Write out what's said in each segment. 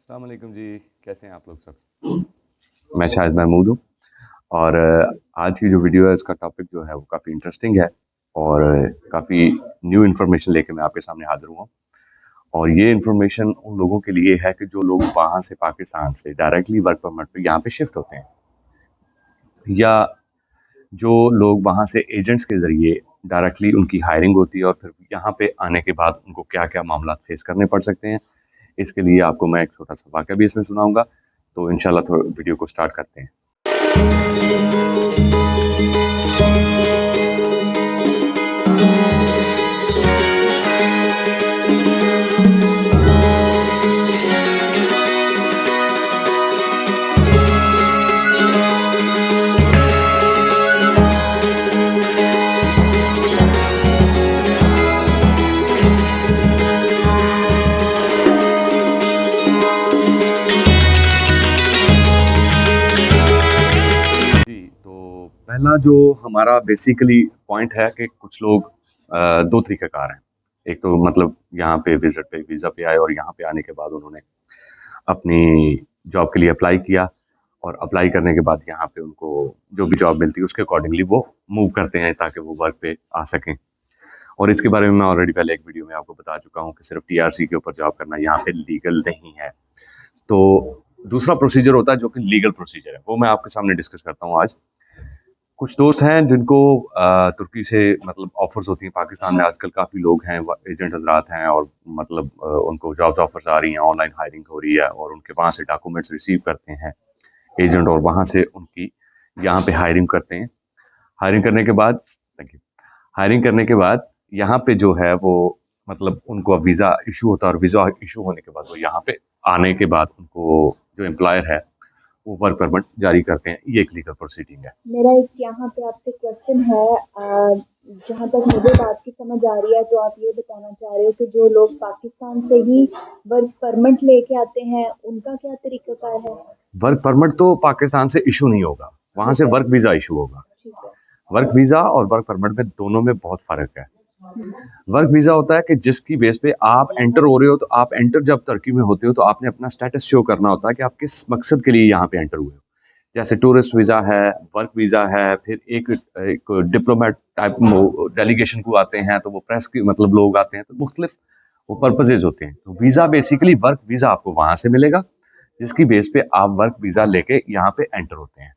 अस्सलाम वालेकुम जी। कैसे हैं आप लोग सब? मैं शाहिद महमूद हूँ और आज की जो वीडियो है इसका टॉपिक जो है वो काफ़ी इंटरेस्टिंग है और काफ़ी न्यू इन्फॉर्मेशन लेके मैं आपके सामने हाज़िर हुआ हूँ। और ये इन्फॉर्मेशन उन लोगों के लिए है कि जो लोग वहाँ से पाकिस्तान से डायरेक्टली वर्क परमिट पे यहाँ पे शिफ्ट होते हैं, या जो लोग वहाँ से एजेंट्स के ज़रिए डायरेक्टली उनकी हायरिंग होती है और फिर यहाँ पे आने के बाद उनको क्या-क्या मामला फेस करने पड़ सकते हैं। इसके लिए आपको मैं एक छोटा-सा वाक़या भी इसमें सुनाऊँगा। तो इंशाल्लाह थोड़ा वीडियो को स्टार्ट करते हैं। जी, तो पहला जो हमारा बेसिकली पॉइंट है कि कुछ लोग 2 तरीक़ेकार हैं। एक तो मतलब यहाँ पे विज़िट पे वीज़ा पे आए और यहाँ पे आने के बाद उन्होंने अपनी जॉब के लिए अप्लाई किया और अप्लाई करने के बाद यहाँ पे उनको जो भी जॉब मिलती है उसके अकॉर्डिंगली वो मूव करते हैं ताकि वो वर्क पे आ सकें। और इसके बारे में मैं ऑलरेडी पहले एक वीडियो में आपको बता चुका हूँ कि सिर्फ़ टीआरसी के ऊपर जॉब करना यहाँ पे लीगल नहीं है। तो दूसरा प्रोसीजर होता है जो कि लीगल प्रोसीजर है, वो मैं आपके सामने डिस्कस करता हूँ आज। कुछ दोस्त हैं जिनको तुर्की से मतलब ऑफ़र्स होती हैं। पाकिस्तान में आजकल काफ़ी लोग हैं, व एजेंट हज़रात हैं और मतलब उनको जॉब्स ऑफ़र्स आ रही हैं, ऑनलाइन हायरिंग हो रही है और उनके वहाँ से डॉक्यूमेंट्स रिसीव करते हैं एजेंट और वहाँ से उनकी यहाँ पे हायरिंग करते हैं। हायरिंग करने के बाद थैंक यू। हायरिंग करने के बाद यहाँ पे जो है वो मतलब उनको अब वीज़ा इश्यू होता है और वीज़ा इश्यू होने के बाद वो यहाँ पे आने के बाद उनको जो एम्प्लॉयर है वो वर्क परमिट जारी करते हैं। ये एक लीगल प्रोसीडिंग है। मेरा एक यहाँ पे आपसे क्वेश्चन है। जहाँ तक मुझे बात की समझ आ रही है तो आप ये बताना चाह रहे हो कि जो लोग पाकिस्तान से ही वर्क परमिट लेके आते हैं उनका क्या तरीकाकार है? वर्क परमिट तो पाकिस्तान से इशू नहीं होगा, वहाँ से ठीक है, वर्क वीज़ा इशू होगा। ठीक है। वर्क वीज़ा और वर्क परमिट में दोनों में बहुत फ़र्क है। वर्क वीज़ा होता है कि जिसकी बेस पे आप एंटर हो रहे हो, तो आप एंटर जब तुर्की में होते हो तो आपने अपना स्टेटस शो करना होता है कि आप किस मकसद के लिए यहाँ पे एंटर हुए हो। जैसे टूरिस्ट वीज़ा है, वर्क वीज़ा है, फिर एक एक डिप्लोमेट टाइप वो डेलीगेशन को आते हैं, तो वो प्रेस के मतलब लोग आते हैं, तो मुख्तलिफ वो पर्पसेज़ होते हैं। तो वीज़ा बेसिकली वर्क वीज़ा आपको वहाँ से मिलेगा, जिसकी बेस पे आप वर्क वीज़ा लेके यहाँ पे एंटर होते हैं।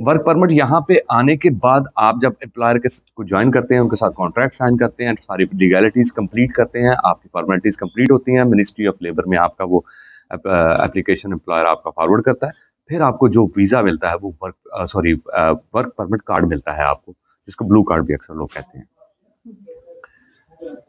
वर्क परमिट यहाँ पे आने के बाद आप जब एम्प्लॉयर के को ज्वाइन करते हैं, उनके साथ कॉन्ट्रैक्ट साइन करते हैं, सारी लीगैलिटीज़ कंप्लीट करते हैं, आपकी फॉर्मेलिटीज़ कंप्लीट होती हैं, मिनिस्ट्री ऑफ लेबर में आपका वो एप्लीकेशन एम्प्लॉयर आपका फॉरवर्ड करता है। फिर आपको जो वीज़ा मिलता है वो वर्क परमिट कार्ड मिलता है आपको, जिसको ब्लू कार्ड भी अक्सर लोग कहते हैं।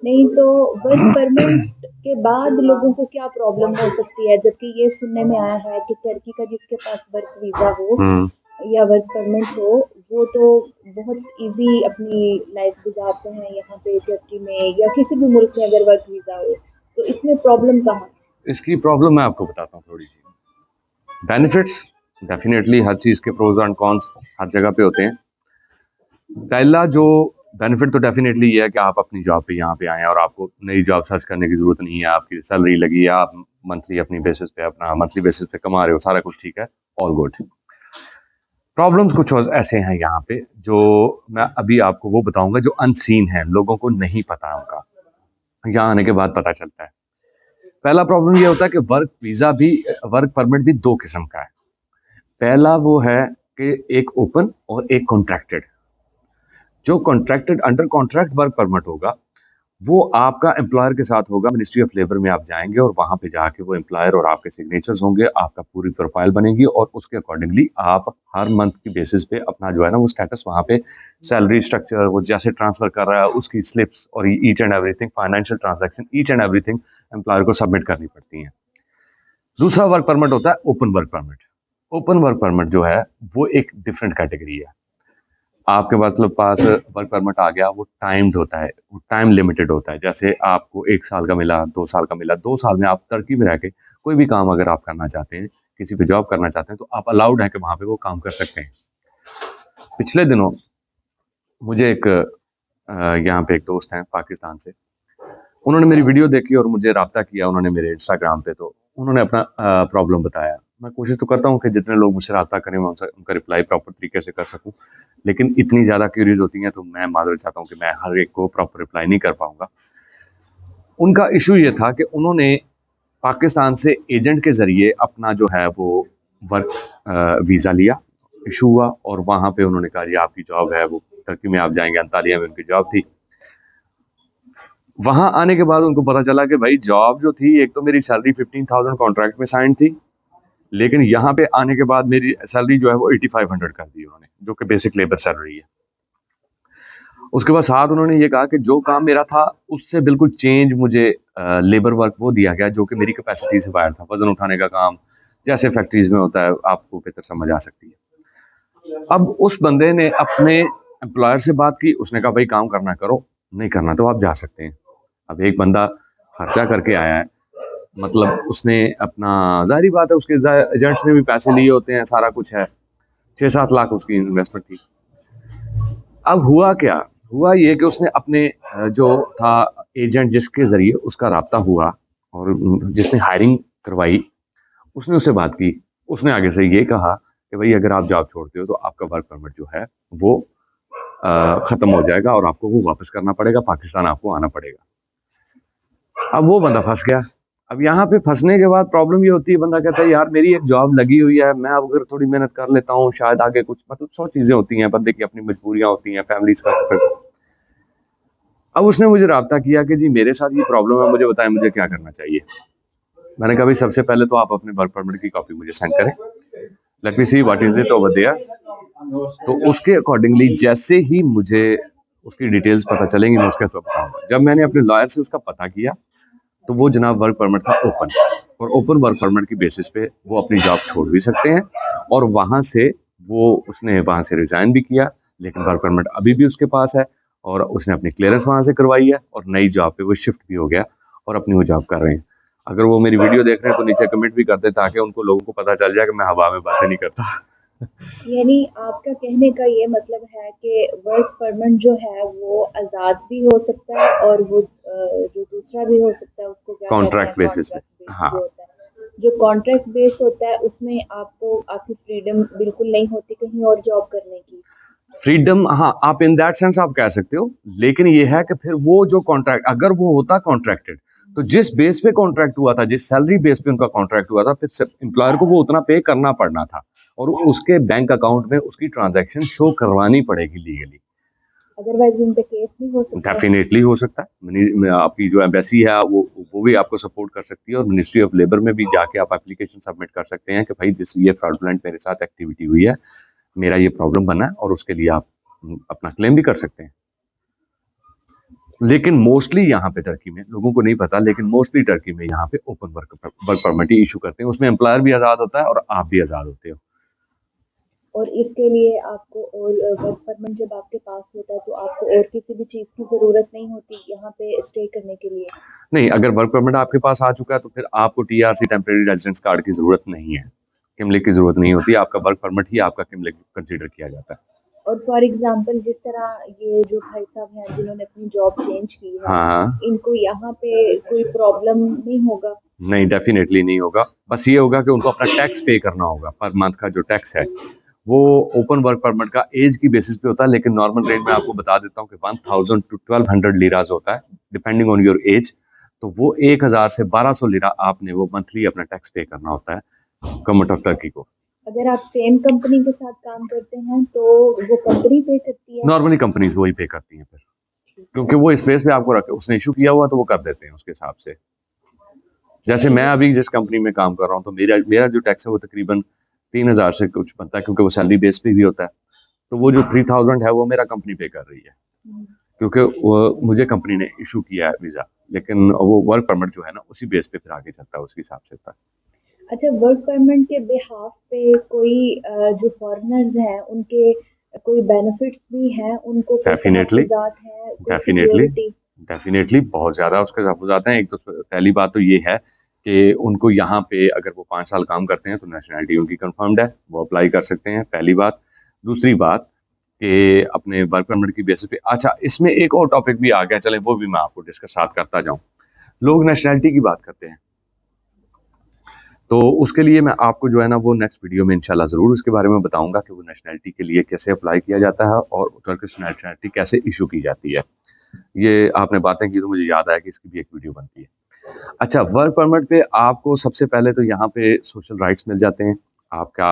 नहीं तो वर्क परमिट के बाद लोगों को क्या प्रॉब्लम हो सकती है? जबकि ये सुनने में आया है कि टर्की का जिसके पास वर्क वीज़ा हो या वर्क परमिट हो, वो तो बहुत ईज़ी अपनी लाइफ गुज़ारते हैं यहाँ पे टर्की में या किसी भी मुल्क में अगर वर्क वीज़ा हो, तो इसमें प्रॉब्लम कहाँ? इसकी प्रॉब्लम मैं आपको बताता हूँ थोड़ी-सी। बेनिफिट्स डेफ़िनेटली हर चीज़ के प्रोज़ एंड कॉन्स हर जगह पे होते हैं। पहला जो बेनिफिट तो डेफ़िनेटली ये है कि आप अपनी जॉब पे यहाँ पे आए हैं और आपको नई जॉब सर्च करने की ज़रूरत नहीं है, आपकी सैलरी लगी है, आप मंथली अपनी बेसिस पे अपना मंथली बेसिस पे कमा रहे हो, सारा कुछ ठीक है, ऑल गुड। प्रॉब्लम्स कुछ और ऐसे हैं यहाँ पे जो मैं अभी आपको वो बताऊँगा जो अनसीन है, लोगों को नहीं पता उनका, यहाँ आने के बाद पता चलता है। पहला प्रॉब्लम ये होता है कि वर्क परमिट भी 2 किस्म का है। पहला वो है कि एक ओपन और एक कॉन्ट्रैक्टेड। जो contracted under contract work permit होगा, वो आपका एम्प्लॉयर के साथ होगा, मिनिस्ट्री ऑफ लेबर में आप जाएँगे और वहाँ पे जाके वो एम्प्लॉयर और आपके सिग्नेचर्स होंगे, आपका पूरी प्रोफ़ाइल बनेगी और उसके अकॉर्डिंगली आप हर मंथ की बेसिस पे अपना जो है ना वो स्टेटस वहाँ पे सैलरी स्ट्रक्चर वो जैसे ट्रांसफ़र कर रहा है उसकी स्लिप्स और each and everything financial transaction each and everything employer को सबमिट करनी पड़ती हैं। दूसरा वर्क परमिट होता है open work permit. Open work permit जो है वो एक डिफरेंट कैटेगरी है। आपके मतलब पास वर्क परमिट आ गया, वो टाइम्ड होता है, वो टाइम लिमिटेड होता है। जैसे आपको 1 साल का मिला, 2 साल का मिला, 2 साल में आप टर्की में रह के कोई भी काम अगर आप करना चाहते हैं, किसी पे जॉब करना चाहते हैं, तो आप अलाउड है कि वहाँ पे वो काम कर सकते हैं। पिछले दिनों मुझे एक यहाँ पे एक दोस्त हैं पाकिस्तान से, उन्होंने मेरी वीडियो देखी और मुझे राब्ता किया उन्होंने मेरे इंस्टाग्राम पे, तो उन्होंने अपना प्रॉब्लम बताया। मैं कोशिश तो करता हूँ कि जितने लोग मुझसे रब्ता करें मैं उनका रिप्लाई प्रॉपर तरीके से कर सकूँ, लेकिन इतनी ज़्यादा क्यूरीज होती हैं तो मैं माजरत चाहता हूँ कि मैं हर एक को प्रॉपर रिप्लाई नहीं कर पाऊँगा। उनका इशू ये था कि उन्होंने पाकिस्तान से एजेंट के ज़रिए अपना जो है वो वर्क वीज़ा लिया, इशू हुआ, और वहाँ पे उन्होंने कहा जी आपकी जॉब है, वो टर्की में आप जाएंगे, अंतालिया में उनकी जॉब थी। वहाँ आने के बाद उनको पता चला कि भाई जॉब जो थी, एक तो मेरी सैलरी 15,000 कॉन्ट्रैक्ट में साइन थी, लेकिन यहाँ पे आने के बाद मेरी सैलरी जो है वो 8500 कर दी उन्होंने, जो कि बेसिक लेबर सैलरी है। उसके बाद साथ उन्होंने ये कहा कि जो काम मेरा था उससे बिल्कुल चेंज मुझे लेबर वर्क वो दिया गया जो कि मेरी कैपेसिटी से बाहर था, वजन उठाने का काम, जैसे फैक्ट्रीज में होता है, आपको बेहतर समझ आ सकती है। अब उस बंदे ने अपने एम्प्लॉयर से बात की, उसने कहा भाई काम करना करो, नहीं करना तो आप जा सकते हैं। अब एक बंदा खर्चा करके आया है, मतलब उसने अपना, जाहिर बात है उसके एजेंट्स ने भी पैसे लिए होते हैं, सारा कुछ है, 6-7 लाख उसकी इन्वेस्टमेंट थी। अब हुआ क्या, हुआ ये कि उसने अपने जो था एजेंट जिसके जरिए उसका राब्ता हुआ और जिसने हायरिंग करवाई, उसने उससे बात की। उसने आगे से ये कहा कि भाई अगर आप जॉब छोड़ते हो तो आपका वर्क परमिट जो है वो खत्म हो जाएगा और आपको वो वापस करना पड़ेगा, पाकिस्तान आपको आना पड़ेगा। अब वो बंदा फंस गया। अब यहाँ पे फंसने के बाद प्रॉब्लम ये होती है, बंदा कहता है यार मेरी एक जॉब लगी हुई है, मैं अब अगर थोड़ी मेहनत कर लेता हूँ शायद आगे कुछ, मतलब 100 चीजें होती हैं, बंदे की अपनी मजबूरियां होती हैं, फैमिलीज का सफर। अब उसने मुझे राब्ता किया कि जी मेरे साथ ये प्रॉब्लम है, मुझे बताएं मुझे क्या करना चाहिए। मैंने कहा भाई सबसे पहले तो आप अपने वर्क परमिट की कॉपी मुझे सेंड करें, let me see what is it over there. तो उसके अकॉर्डिंगली जैसे ही मुझे उसकी डिटेल्स पता चलेंगी मैं उसके बाद बताऊंगा। जब मैंने अपने लॉयर से उसका पता किया तो वो जनाब वर्क परमिट था ओपन, और ओपन वर्क परमिट की बेसिस पे वो अपनी जॉब छोड़ भी सकते हैं, और वहां से उसने वहां से रिजाइन भी किया, लेकिन वर्क परमिट अभी भी उसके पास है, और उसने अपनी क्लियरेंस वहां से करवाई है, और नई जॉब पे वो शिफ्ट भी हो गया और अपनी वो जॉब कर रहे हैं। अगर वो मेरी वीडियो देख रहे हैं तो नीचे कमेंट भी कर दे ताकि उनको लोगों को पता चल जाए कि मैं हवा में बातें नहीं करता। यानी आपका कहने का ये मतलब है कि वर्क परमिट जो है वो आज़ाद भी हो सकता है और वो जो दूसरा भी हो सकता है, उसको क्या कहते हैं, कॉन्ट्रैक्ट बेसिस पे। कॉन्ट्रैक्ट बेस हाँ, जो होता है। जो कॉन्ट्रैक्ट बेस होता है उसमें आपको आपकी फ्रीडम बिल्कुल नहीं होती कहीं और जॉब करने की। फ्रीडम, हाँ आप इन दैट सेंस आप कह सकते हो, लेकिन ये है कि फिर वो जो कॉन्ट्रैक्ट अगर वो होता कॉन्ट्रैक्टेड, तो जिस बेस पे कॉन्ट्रैक्ट हुआ था, जिस सैलरी बेस पे उनका कॉन्ट्रैक्ट हुआ था, फिर एम्प्लॉयर को वो उतना पे करना पड़ना था, और उसके बैंक अकाउंट में उसकी ट्रांजैक्शन शो करवानी पड़ेगी लीगली। अदरवाइज इन पे केस भी हो सकता है। डेफिनेटली हो सकता है। आपकी जो एम्बेसी है वो भी आपको सपोर्ट कर सकती है, और मिनिस्ट्री ऑफ लेबर में भी जाके आप एप्लीकेशन सबमिट कर सकते हैं कि भाई दिस ये फ्रॉडुलेंट मेरे साथ एक्टिविटी हुई है, मेरा ये प्रॉब्लम बना है, और उसके लिए आप अपना क्लेम भी कर सकते हैं। लेकिन मोस्टली यहाँ पे टर्की में लोगों को नहीं पता, लेकिन मोस्टली टर्की में यहाँ पे ओपन वर्क परमिट ही इशू करते हैं, उसमें एम्प्लॉयर भी आज़ाद होता है और आप भी आज़ाद होते हो। और इसके लिए आपको और वर्क परमिट जब आपके पास होता है तो आपको और किसी भी चीज़ की ज़रूरत नहीं होती यहाँ पे स्टे करने के लिए। नहीं, अगर वर्क परमिट आपके पास आ चुका है तो फिर आपको टीआरसी, टेम्परेरी रेजिडेंस कार्ड की जरूरत नहीं है, किमलिक की जरूरत नहीं होती, आपका वर्क परमिट ही आपका किमलिक कंसीडर किया जाता है। और फॉर एग्जांपल जिस तरह ये जो भाई साहब हैं जिन्होंने अपनी जॉब चेंज की है, हाँ हाँ, इनको यहाँ पे कोई प्रॉब्लम नहीं होगा? नहीं डेफिनेटली नहीं होगा। बस ये होगा कि उनको अपना टैक्स पे करना होगा, पर मंथ का जो टैक्स है वो ओपन वर्क परमिट का एज की बेसिस पे होता है, लेकिन नॉर्मल रेट में आपको बता देता हूँ कि 1000 टू 1200 लीराज होता है डिपेंडिंग ऑन योर एज। तो वो 1000 से 1200 लीरा आपने वो मंथली अपना टैक्स पे करना होता है गवर्नमेंट ऑफ टर्की को। अगर आप सेम कंपनी के साथ काम करते हैं तो वो कंपनी पे करती है? नॉर्मली कंपनीज वही पे करती हैं फिर, क्योंकि वो स्पेस पे आपको रखे, उसने इशू किया हुआ तो वो कर देते हैं उसके हिसाब से। जैसे मैं अभी जिस कंपनी में काम कर रहा हूँ तो मेरा मेरा जो टैक्स है वो तकरीबन 3000 से कुछ बनता है, क्योंकि वो सैलरी बेस पे भी होता है। तो वो जो 3000 है वो मेरा कंपनी पे कर रही है, क्योंकि वो मुझे कंपनी ने इशू किया है वीजा, लेकिन वो वर्क परमिट जो है ना उसी बेस पे फिर आगे चलता है, उसके हिसाब से होता है। अच्छा, वर्क परमिट के बिहाफ पे कोई जो फॉरेनर्स हैं उनके कोई बेनिफिट्स भी हैं, उनको कोई डेफिनेटली, तहफ़्फ़ुज़ात हैं, कोई डेफिनेटली, सिक्योरिटी? डेफिनेटली बहुत ज़्यादा उसके तहफ़्फ़ुज़ात हैं। एक तो पहली बात तो ये है कि उनको यहाँ पे अगर वो 5 साल काम करते हैं तो नेशनैलिटी उनकी कन्फर्म्ड है, वो अप्लाई कर सकते हैं, पहली बात। दूसरी बात कि अपने वर्क परमिट की बेसिस पे, अच्छा इसमें एक और टॉपिक भी आ गया, चलें वो भी मैं आपको डिस्कस साथ करता जाऊँ। लोग नेशनैलिटी की बात करते हैं, तो उसके लिए मैं आपको जो है ना वो नेक्स्ट वीडियो में इंशाल्लाह ज़रूर उसके बारे में बताऊंगा कि वो नेशनैलिटी के लिए कैसे अप्लाई किया जाता है और टर्किश नेशनैलिटी कैसे इशू की जाती है। ये आपने बातें की तो मुझे याद आया कि इसकी भी एक वीडियो बनती है। अच्छा, वर्क परमिट पे आपको सबसे पहले तो यहाँ पे सोशल राइट्स मिल जाते हैं। आपका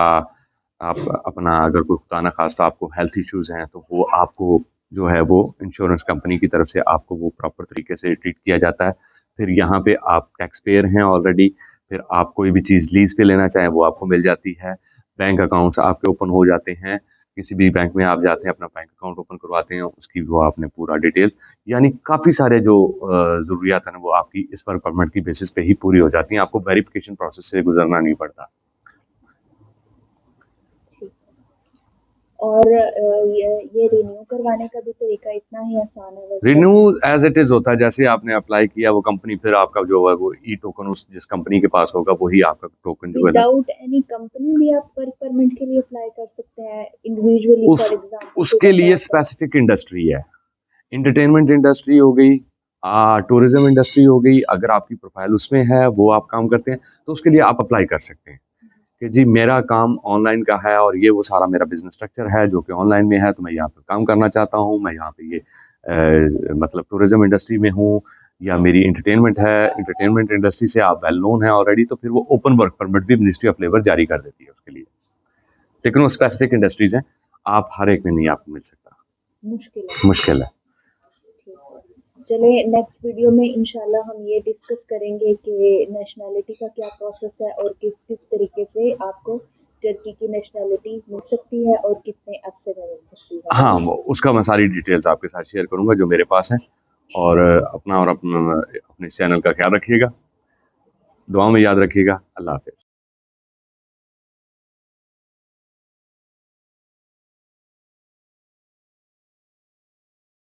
आप अपना अगर कोई खुदा ना खास्ता आपको हेल्थ इश्यूज़ हैं तो वो आपको जो है वो इंश्योरेंस कंपनी की तरफ से आपको वो प्रॉपर तरीके से ट्रीट किया जाता है। फिर यहाँ पे आप टैक्स पेयर हैं ऑलरेडी, फिर आप कोई भी चीज़ लीज़ पे लेना चाहें वो आपको मिल जाती है। बैंक अकाउंट्स आपके ओपन हो जाते हैं। किसी भी बैंक में आप जाते हैं अपना बैंक अकाउंट ओपन करवाते हैं, उसकी वो आपने पूरा डिटेल्स यानी काफ़ी सारे जो ज़रूरियात हैं ना वो आपकी इस वर्क परमिट की बेसिस पे ही पूरी हो जाती हैं। आपको वेरिफिकेशन प्रोसेस से गुज़रना नहीं पड़ता। ठीक। और ये रिन्यू करवाने का भी तरीका इतना ही आसान है work renew permit? As it is होता है, जैसे आपने अप्लाई किया वो कंपनी फिर आपका जो है वो ई टोकन उस जिस कंपनी के पास होगा वही आपका टोकन जो है ना विदाउट एनी कंपनी भी आप वर्क परमिट के लिए अप्लाई कर सकते हैं इंडिविजुअली, उस फॉर एग्जांपल उसके लिए स्पेसिफिक इंडस्ट्री है। एंटरटेनमेंट इंडस्ट्री हो गई, टूरिज्म इंडस्ट्री हो गई, अगर आपकी प्रोफाइल उसमें है वो आप काम करते हैं तो उसके लिए आप अप्लाई कर सकते हैं कि जी मेरा काम ऑनलाइन का है और ये वो सारा मेरा बिजनेस स्ट्रक्चर है जो कि ऑनलाइन में है, तो मैं यहाँ पे काम करना चाहता हूँ, मैं यहाँ पे ये मतलब टूरिज्म इंडस्ट्री में हूँ या मेरी एंटरटेनमेंट है, एंटरटेनमेंट इंडस्ट्री से आप वेल नोन है ऑलरेडी, तो फिर वो ओपन वर्क परमिट भी मिनिस्ट्री ऑफ लेबर जारी कर देती है उसके लिए। लेकिन वो स्पेसिफिक इंडस्ट्रीज हैं, आप हर एक में नहीं आपको मिल सकता, मुश्किल है। चले नेक्स्ट वीडियो में इंशाल्लाह हम ये डिस्कस करेंगे कि नेशनैलिटी का क्या प्रोसेस है और किस किस तरीके से आपको टर्की की नेशनैलिटी मिल सकती है और कितने अरसे में मिल सकती है। हाँ, उसका मैं सारी डिटेल्स आपके साथ शेयर करूँगा जो मेरे पास है। और अपना और अपने इस चैनल का ख्याल रखिएगा, दुआ में याद रखिएगा। अल्लाह हाफ़िज़।